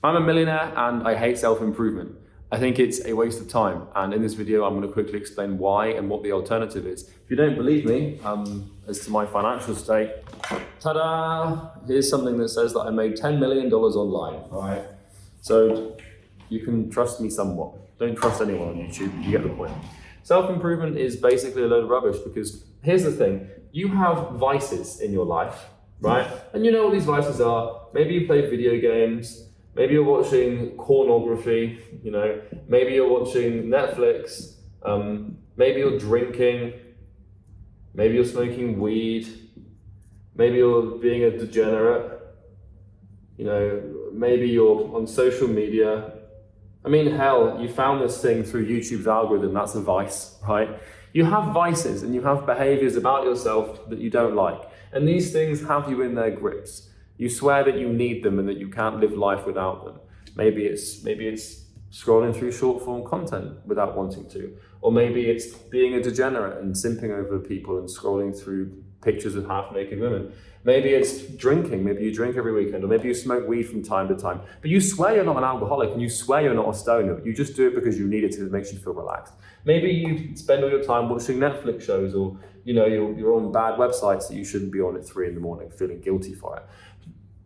I'm a millionaire and I hate self-improvement. I think it's a waste of time. And in this video, I'm going to quickly explain why and what the alternative is. If you don't believe me, as to my financial state, ta-da! Here's something that says that I made $10 million online, all right? So you can trust me somewhat. Don't trust anyone on YouTube, you get the point. Self-improvement is basically a load of rubbish because here's the thing, you have vices in your life, right? And you know what these vices are. Maybe you play video games, maybe you're watching pornography, you know, maybe you're watching Netflix, maybe you're drinking, maybe you're smoking weed, maybe you're being a degenerate, you know, maybe you're on social media. I mean, hell, you found this thing through YouTube's algorithm, that's a vice, right? You have vices and you have behaviors about yourself that you don't like. And these things have you in their grips. You swear that you need them and that you can't live life without them. Maybe it's scrolling through short form content without wanting to. Or maybe it's being a degenerate and simping over people and scrolling through pictures of half naked women. Maybe it's drinking, maybe you drink every weekend, or maybe you smoke weed from time to time. But you swear you're not an alcoholic and you swear you're not a stoner. You just do it because you need it to, it makes you feel relaxed. Maybe you spend all your time watching Netflix shows, or you know, you're on bad websites that you shouldn't be on at 3 in the morning feeling guilty for it.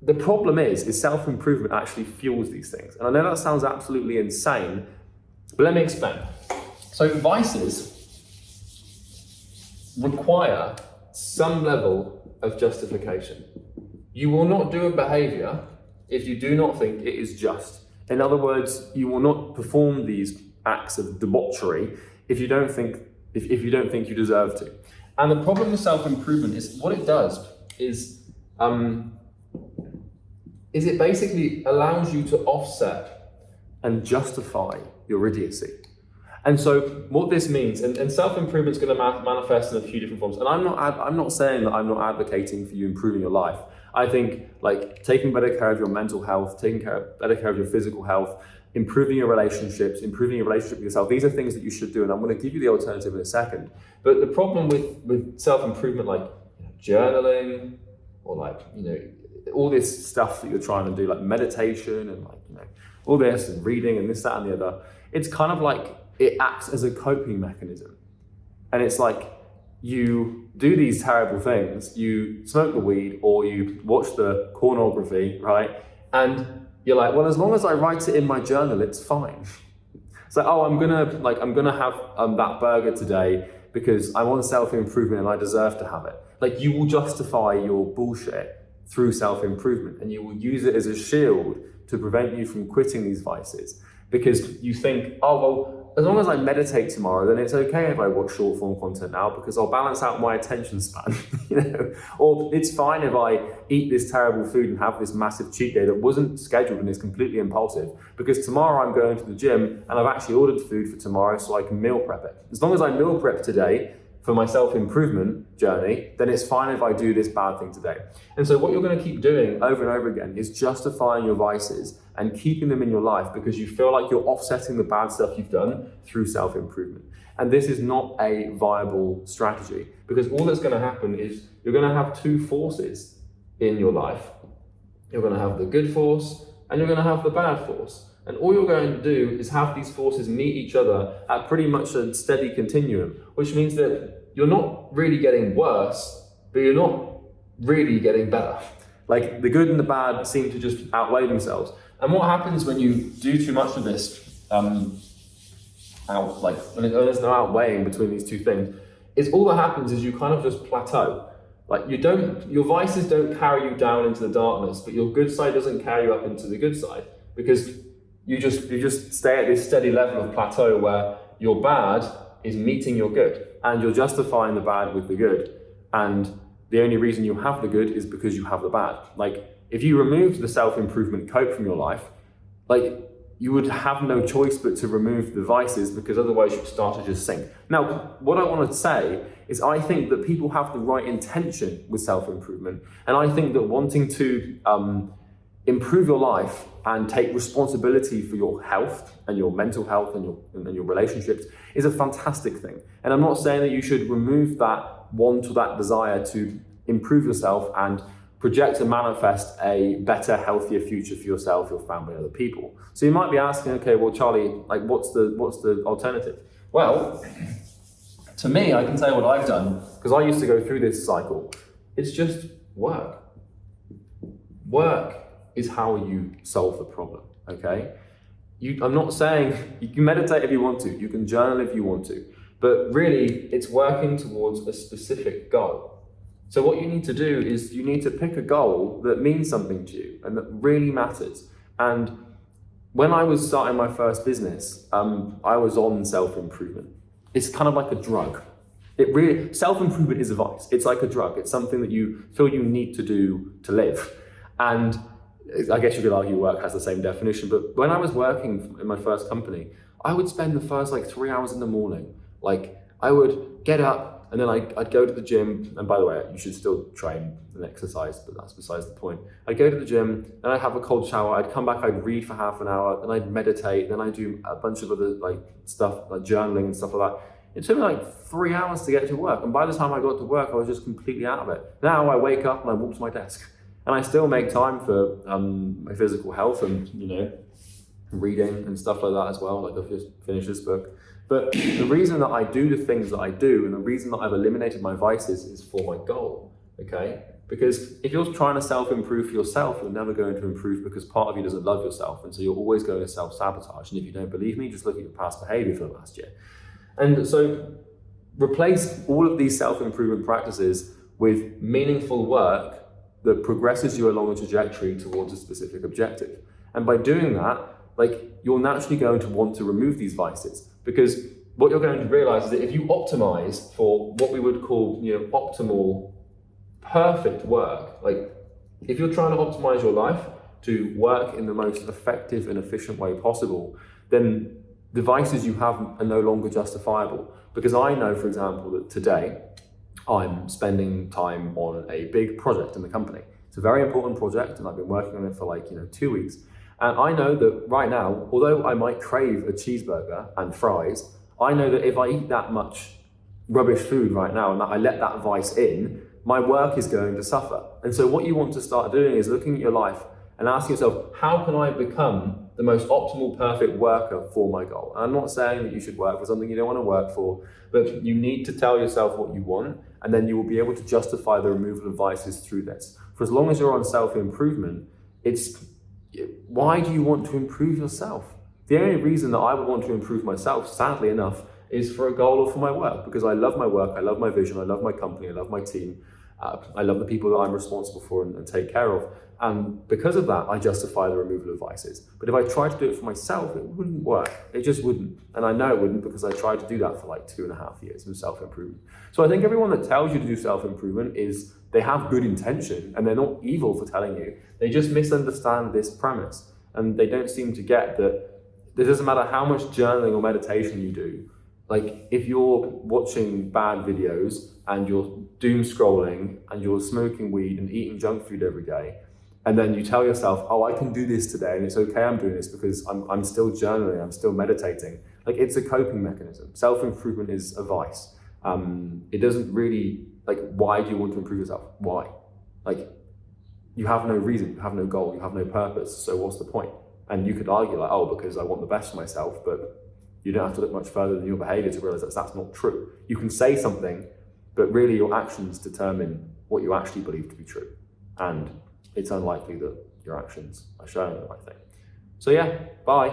The problem is self-improvement actually fuels these things. And I know that sounds absolutely insane, but let me explain. So vices require some level of justification. You will not do a behavior if you do not think it is just. In other words, you will not perform these acts of debauchery if you don't think you deserve to. And the problem with self-improvement is what it does is it basically allows you to offset and justify your idiocy. And so what this means, and self-improvement is going to manifest in a few different forms. And I'm not saying that I'm not advocating for you improving your life. I think like taking better care of your mental health, taking better care of your physical health, improving your relationships, improving your relationship with yourself. These are things that you should do. And I'm going to give you the alternative in a second. But the problem with self-improvement, like journaling or like, you know, all this stuff that you're trying to do, like meditation and like, you know, all this and reading and this, that, and the other, it's kind of like, it acts as a coping mechanism. And it's like you do these terrible things, you smoke the weed or you watch the pornography, right? And you're like, well, as long as I write it in my journal, it's fine. It's like, oh, I'm gonna have that burger today because I want self-improvement and I deserve to have it. Like you will justify your bullshit through self-improvement and you will use it as a shield to prevent you from quitting these vices because you think, oh, well, as long as I meditate tomorrow, then it's okay if I watch short form content now because I'll balance out my attention span, you know? Or it's fine if I eat this terrible food and have this massive cheat day that wasn't scheduled and is completely impulsive because tomorrow I'm going to the gym and I've actually ordered food for tomorrow so I can meal prep it. As long as I meal prep today for my self-improvement journey, then it's fine if I do this bad thing today. And so what you're going to keep doing over and over again is justifying your vices and keeping them in your life because you feel like you're offsetting the bad stuff you've done through self-improvement. And this is not a viable strategy because all that's going to happen is you're going to have two forces in your life. You're going to have the good force and you're going to have the bad force. And all you're going to do is have these forces meet each other at pretty much a steady continuum, which means that you're not really getting worse, but you're not really getting better. Like the good and the bad seem to just outweigh themselves. And what happens when you do too much of this, when there's no outweighing between these two things, is all that happens is you kind of just plateau. Like your vices don't carry you down into the darkness, but your good side doesn't carry you up into the good side because you just stay at this steady level of plateau where your bad is meeting your good and you're justifying the bad with the good. And the only reason you have the good is because you have the bad. Like if you removed the self-improvement cope from your life, like you would have no choice but to remove the vices because otherwise you'd start to just sink. Now, what I want to say is I think that people have the right intention with self-improvement. And I think that wanting to improve your life and take responsibility for your health and your mental health and your relationships is a fantastic thing. And I'm not saying that you should remove that want or that desire to improve yourself and project and manifest a better, healthier future for yourself, your family, and other people. So you might be asking, okay, well, Charlie, like, what's the alternative? Well, to me, I can tell you what I've done, because I used to go through this cycle. It's just work. Work is how you solve the problem, okay? I'm not saying, you can meditate if you want to, you can journal if you want to, but really, it's working towards a specific goal. So what you need to do is you need to pick a goal that means something to you and that really matters. And when I was starting my first business, I was on self-improvement. It's kind of like a drug. Self-improvement is a vice. It's like a drug. It's something that you feel you need to do to live. And I guess you could argue work has the same definition, but when I was working in my first company, I would spend the first 3 hours in the morning. I would get up, and then I'd go to the gym, and by the way, you should still train and exercise, but that's besides the point. I'd go to the gym, then I'd have a cold shower, I'd come back, I'd read for half an hour, then I'd meditate, then I'd do a bunch of other stuff, like journaling and stuff like that. It took me 3 hours to get to work, and by the time I got to work, I was just completely out of it. Now I wake up and I walk to my desk, and I still make time for my physical health and, reading and stuff like that as well. I've just finished this book. But the reason that I do the things that I do, and the reason that I've eliminated my vices, is for my goal, okay? Because if you're trying to self-improve for yourself, you're never going to improve, because part of you doesn't love yourself, and so you're always going to self-sabotage. And if you don't believe me, just look at your past behavior for the last year. And so replace all of these self-improvement practices with meaningful work that progresses you along a trajectory towards a specific objective. And by doing that, you're naturally going to want to remove these vices, because what you're going to realize is that if you optimize for what we would call, optimal, perfect work, if you're trying to optimize your life to work in the most effective and efficient way possible, then the vices you have are no longer justifiable. Because I know, for example, that today I'm spending time on a big project in the company. It's a very important project, and I've been working on it for 2 weeks. And I know that right now, although I might crave a cheeseburger and fries, I know that if I eat that much rubbish food right now and that I let that vice in, my work is going to suffer. And so what you want to start doing is looking at your life and asking yourself, how can I become the most optimal, perfect worker for my goal? And I'm not saying that you should work for something you don't want to work for, but you need to tell yourself what you want, and then you will be able to justify the removal of vices through this. For as long as you're on self-improvement, why do you want to improve yourself? The only reason that I would want to improve myself, sadly enough, is for a goal or for my work, because I love my work, I love my vision, I love my company, I love my team, I love the people that I'm responsible for and take care of. And because of that, I justify the removal of vices. But if I tried to do it for myself, it wouldn't work. It just wouldn't. And I know it wouldn't, because I tried to do that for 2.5 years of self-improvement. So I think everyone that tells you to do self-improvement they have good intention, and they're not evil for telling you. They just misunderstand this premise. And they don't seem to get that it doesn't matter how much journaling or meditation you do. If you're watching bad videos and you're doom scrolling and you're smoking weed and eating junk food every day, and then you tell yourself, oh, I can do this today, and it's okay, I'm doing this because I'm still journaling, I'm still meditating. It's a coping mechanism. Self-improvement is a vice. It doesn't really, why do you want to improve yourself? Why? You have no reason, you have no goal, you have no purpose, so what's the point? And you could argue because I want the best for myself, but you don't have to look much further than your behavior to realize that's not true. You can say something, but really your actions determine what you actually believe to be true. And it's unlikely that your actions are showing the right thing. So yeah, bye.